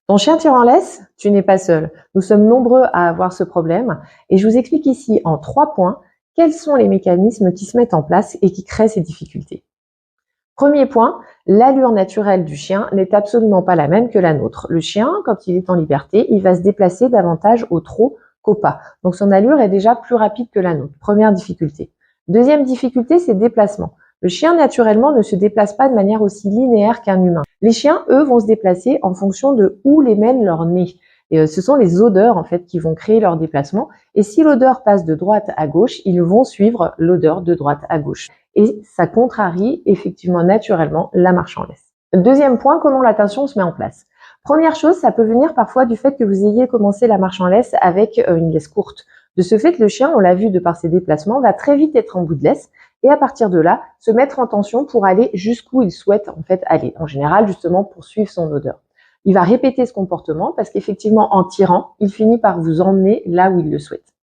Ton chien tire en laisse? Tu n'es pas seul. Nous sommes nombreux à avoir ce problème et je vous explique ici en 3 points quels sont les mécanismes qui se mettent en place et qui créent ces difficultés. Premier point, l'allure naturelle du chien n'est absolument pas la même que la nôtre. Le chien, quand il est en liberté, il va se déplacer davantage au trot qu'au pas. Donc son allure est déjà plus rapide que la nôtre. Première difficulté. Deuxième difficulté, c'est le déplacement. Le chien, naturellement, ne se déplace pas de manière aussi linéaire qu'un humain. Les chiens, eux, vont se déplacer en fonction de où les mène leur nez. Et ce sont les odeurs, en fait, qui vont créer leur déplacement. Et si l'odeur passe de droite à gauche, ils vont suivre l'odeur de droite à gauche. Et ça contrarie, effectivement, naturellement, la marche en laisse. Deuxième point, comment l'attention se met en place. Première chose, ça peut venir parfois du fait que vous ayez commencé la marche en laisse avec une laisse courte. De ce fait, le chien, on l'a vu de par ses déplacements, va très vite être en bout de laisse et à partir de là, se mettre en tension pour aller jusqu'où il souhaite en fait aller. En général, justement, pour suivre son odeur. Il va répéter ce comportement parce qu'effectivement, en tirant, il finit par vous emmener là où il le souhaite.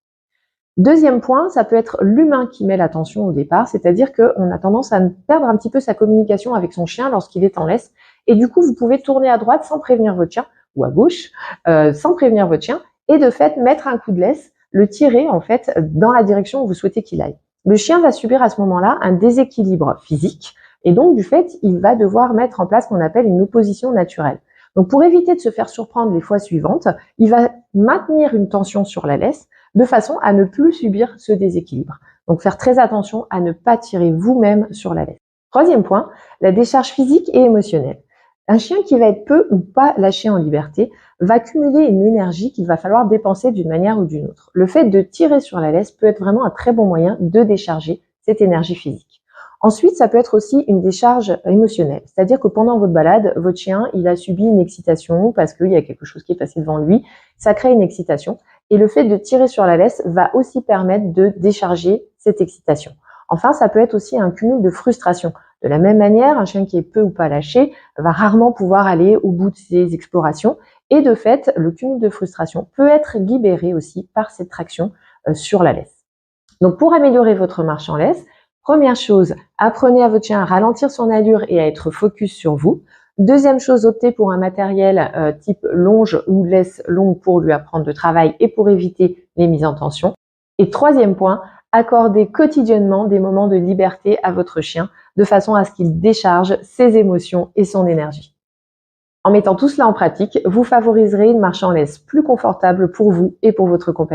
Deuxième point, ça peut être l'humain qui met l'attention au départ, c'est-à-dire qu'on a tendance à perdre un petit peu sa communication avec son chien lorsqu'il est en laisse. Et du coup, vous pouvez tourner à droite sans prévenir votre chien, ou à gauche, sans prévenir votre chien, et de fait, mettre un coup de laisse, le tirer en fait dans la direction où vous souhaitez qu'il aille. Le chien va subir à ce moment-là un déséquilibre physique, et donc du fait, il va devoir mettre en place ce qu'on appelle une opposition naturelle. Donc pour éviter de se faire surprendre les fois suivantes, il va maintenir une tension sur la laisse, de façon à ne plus subir ce déséquilibre. Donc faire très attention à ne pas tirer vous-même sur la laisse. Troisième point, la décharge physique et émotionnelle. Un chien qui va être peu ou pas lâché en liberté va cumuler une énergie qu'il va falloir dépenser d'une manière ou d'une autre. Le fait de tirer sur la laisse peut être vraiment un très bon moyen de décharger cette énergie physique. Ensuite, ça peut être aussi une décharge émotionnelle. C'est-à-dire que pendant votre balade, votre chien, il a subi une excitation parce qu'il y a quelque chose qui est passé devant lui. Ça crée une excitation. Et le fait de tirer sur la laisse va aussi permettre de décharger cette excitation. Enfin, ça peut être aussi un cumul de frustration. De la même manière, un chien qui est peu ou pas lâché va rarement pouvoir aller au bout de ses explorations. Et de fait, le cumul de frustration peut être libéré aussi par cette traction sur la laisse. Donc, pour améliorer votre marche en laisse, première chose, apprenez à votre chien à ralentir son allure et à être focus sur vous. Deuxième chose, optez pour un matériel type longe ou laisse longue pour lui apprendre le travail et pour éviter les mises en tension. Et troisième point, accordez quotidiennement des moments de liberté à votre chien de façon à ce qu'il décharge ses émotions et son énergie. En mettant tout cela en pratique, vous favoriserez une marche en laisse plus confortable pour vous et pour votre compagnon.